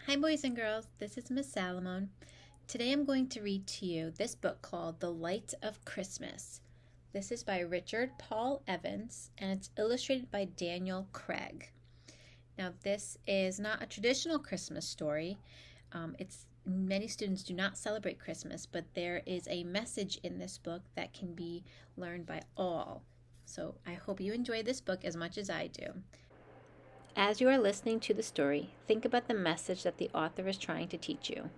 Hi boys and girls, this is Miss Salomon. Today I'm going to read to you this book called The Light of Christmas. This is by Richard Paul Evans and it's illustrated by Daniel Craig. Now this is not a traditional Christmas story. Many students do not celebrate Christmas, but there is a message in this book that can be learned by all. So I hope you enjoy this book as much as I do. As you are listening to the story, think about the message that the author is trying to teach you.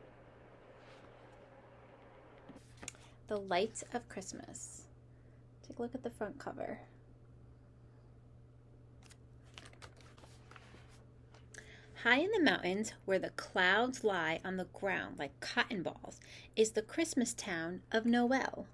The Light of Christmas. Take a look at the front cover. High in the mountains, where the clouds lie on the ground like cotton balls, is the Christmas town of Noel.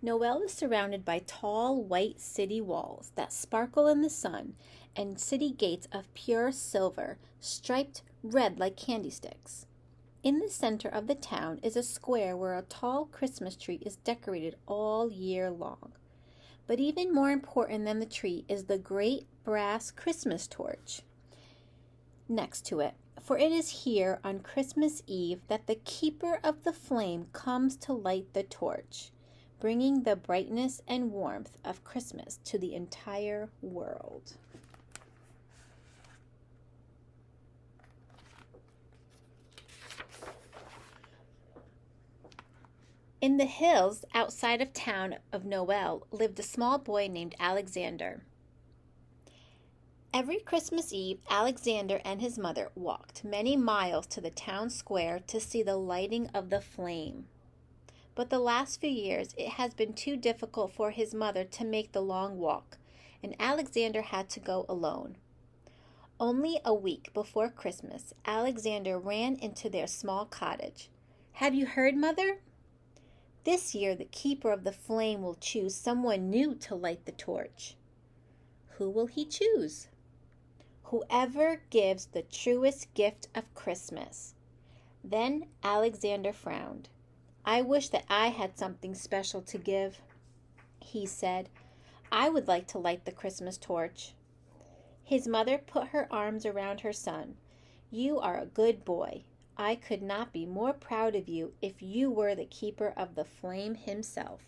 Noel is surrounded by tall white city walls that sparkle in the sun and city gates of pure silver, striped red like candy sticks. In the center of the town is a square where a tall Christmas tree is decorated all year long. But even more important than the tree is the great brass Christmas torch next to it, for it is here on Christmas Eve that the keeper of the flame comes to light the torch, bringing the brightness and warmth of Christmas to the entire world. In the hills outside of town of Noel lived a small boy named Alexander. Every Christmas Eve, Alexander and his mother walked many miles to the town square to see the lighting of the flame. But the last few years, it has been too difficult for his mother to make the long walk, and Alexander had to go alone. Only a week before Christmas, Alexander ran into their small cottage. "Have you heard, Mother? This year, the keeper of the flame will choose someone new to light the torch." "Who will he choose?" "Whoever gives the truest gift of Christmas." Then Alexander frowned. "I wish that I had something special to give," he said. "I would like to light the Christmas torch." His mother put her arms around her son. "You are a good boy. I could not be more proud of you if you were the keeper of the flame himself."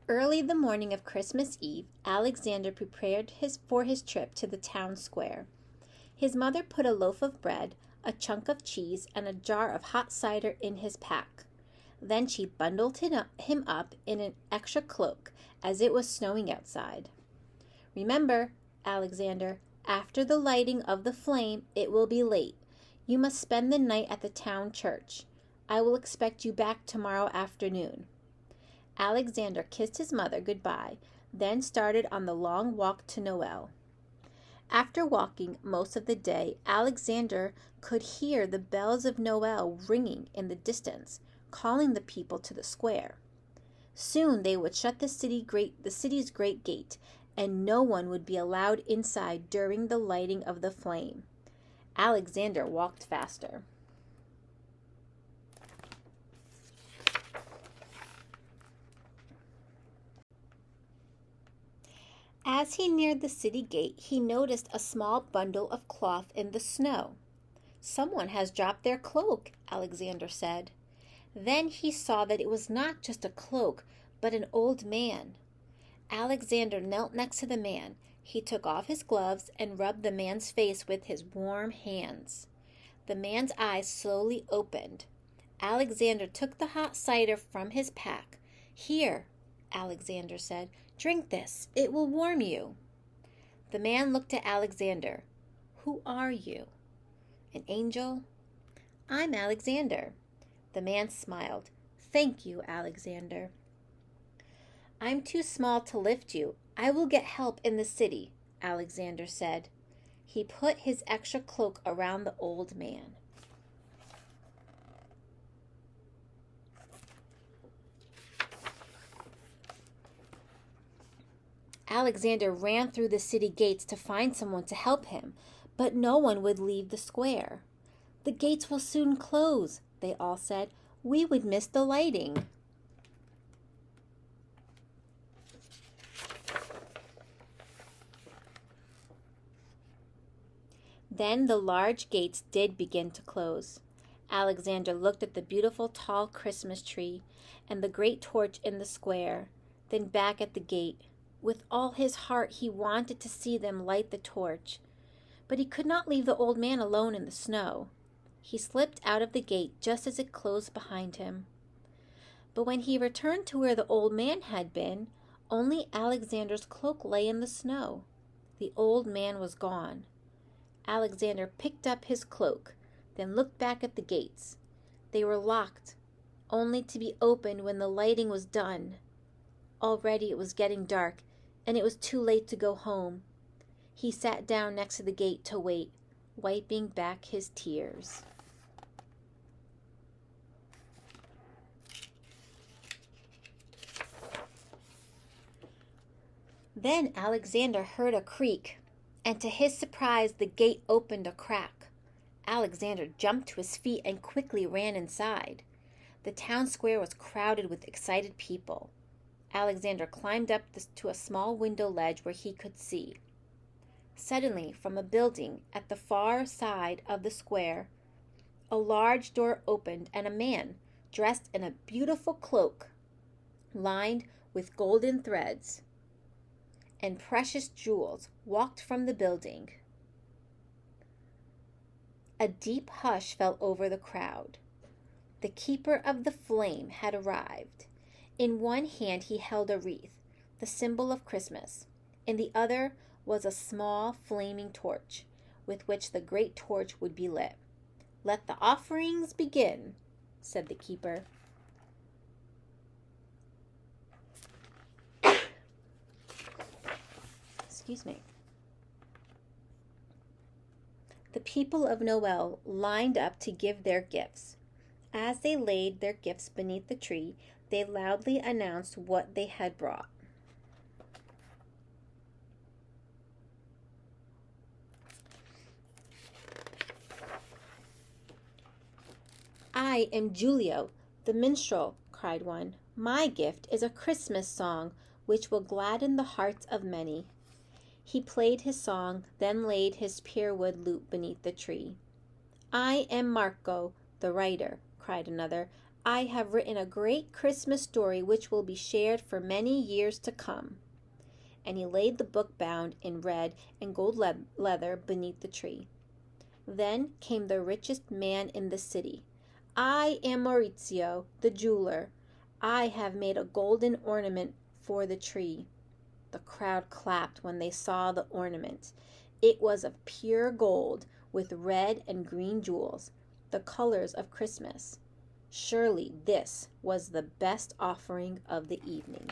Early the morning of Christmas Eve, Alexander prepared for his trip to the town square. His mother put a loaf of bread, a chunk of cheese, and a jar of hot cider in his pack. Then she bundled him up in an extra cloak, as it was snowing outside. "Remember, Alexander, after the lighting of the flame, it will be late. You must spend the night at the town church. I will expect you back tomorrow afternoon." Alexander kissed his mother goodbye, then started on the long walk to Noel. After walking most of the day, Alexander could hear the bells of Noel ringing in the distance, calling the people to the square. Soon they would shut the city's great gate, and no one would be allowed inside during the lighting of the flame. Alexander walked faster. As he neared the city gate, he noticed a small bundle of cloth in the snow. "Someone has dropped their cloak," Alexander said. Then he saw that it was not just a cloak, but an old man. Alexander knelt next to the man. He took off his gloves and rubbed the man's face with his warm hands. The man's eyes slowly opened. Alexander took the hot cider from his pack. "Here," Alexander said. "Drink this. It will warm you." The man looked at Alexander. "Who are you? An angel?" "I'm Alexander." The man smiled. "Thank you, Alexander." "I'm too small to lift you. I will get help in the city," Alexander said. He put his extra cloak around the old man. Alexander ran through the city gates to find someone to help him, but no one would leave the square. "The gates will soon close," they all said. "We would miss the lighting." Then the large gates did begin to close. Alexander looked at the beautiful tall Christmas tree and the great torch in the square, then back at the gate. With all his heart he wanted to see them light the torch, but he could not leave the old man alone in the snow. He slipped out of the gate just as it closed behind him. But when he returned to where the old man had been, only Alexander's cloak lay in the snow. The old man was gone. Alexander picked up his cloak, then looked back at the gates. They were locked, only to be opened when the lighting was done. Already it was getting dark, and it was too late to go home. He sat down next to the gate to wait, wiping back his tears. Then Alexander heard a creak, and to his surprise the gate opened a crack. Alexander jumped to his feet and quickly ran inside. The town square was crowded with excited people. Alexander climbed up to a small window ledge where he could see. Suddenly, from a building at the far side of the square, a large door opened and a man, dressed in a beautiful cloak, lined with golden threads and precious jewels, walked from the building. A deep hush fell over the crowd. The keeper of the flame had arrived. In one hand he held a wreath, the symbol of Christmas. In the other was a small flaming torch, with which the great torch would be lit. "Let the offerings begin," said the keeper. Excuse me. The people of Noel lined up to give their gifts. As they laid their gifts beneath the tree, they loudly announced what they had brought. "I am Julio, the minstrel," cried one. "My gift is a Christmas song which will gladden the hearts of many." He played his song, then laid his pure wood lute beneath the tree. "I am Marco, the writer," cried another. "I have written a great Christmas story which will be shared for many years to come." And he laid the book bound in red and gold leather beneath the tree. Then came the richest man in the city. "I am Maurizio, the jeweler. I have made a golden ornament for the tree." The crowd clapped when they saw the ornament. It was of pure gold, with red and green jewels, the colors of Christmas. Surely this was the best offering of the evening.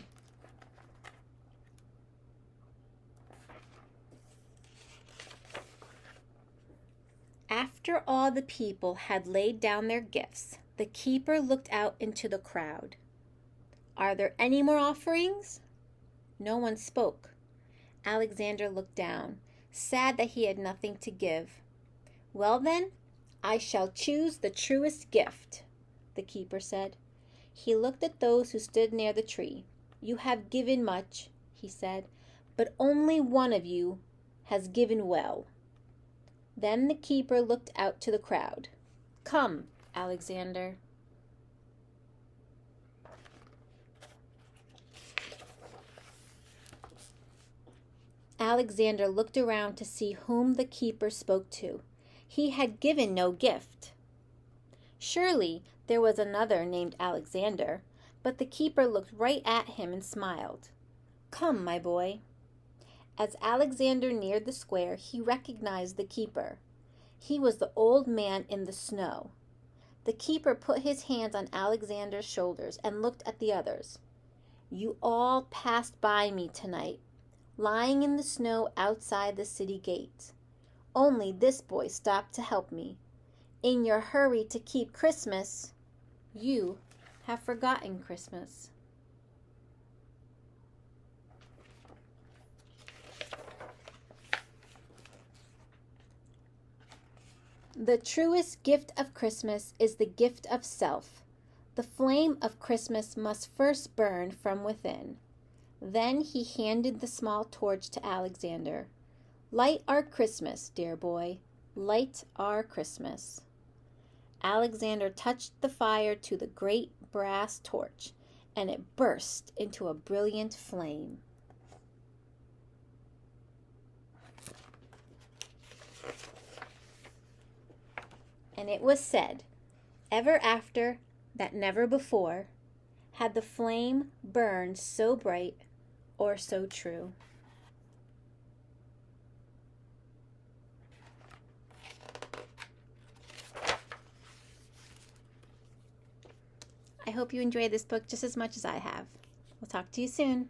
After all the people had laid down their gifts, the keeper looked out into the crowd. "Are there any more offerings?" No one spoke. Alexander looked down, sad that he had nothing to give. "Well then, I shall choose the truest gift," the keeper said. He looked at those who stood near the tree. "You have given much," he said, "but only one of you has given well." Then the keeper looked out to the crowd. "Come, Alexander." Alexander looked around to see whom the keeper spoke to. He had given no gift. Surely there was another named Alexander, but the keeper looked right at him and smiled. "Come, my boy." As Alexander neared the square, he recognized the keeper. He was the old man in the snow. The keeper put his hands on Alexander's shoulders and looked at the others. "You all passed by me tonight, lying in the snow outside the city gate. Only this boy stopped to help me. In your hurry to keep Christmas, you have forgotten Christmas." The truest gift of Christmas is the gift of self. The flame of Christmas must first burn from within. Then he handed the small torch to Alexander. Light our Christmas, dear boy. Light our Christmas. Alexander touched the fire to the great brass torch, and it burst into a brilliant flame. And it was said, ever after that never before had the flame burned so bright or so true. I hope you enjoyed this book just as much as I have. We'll talk to you soon.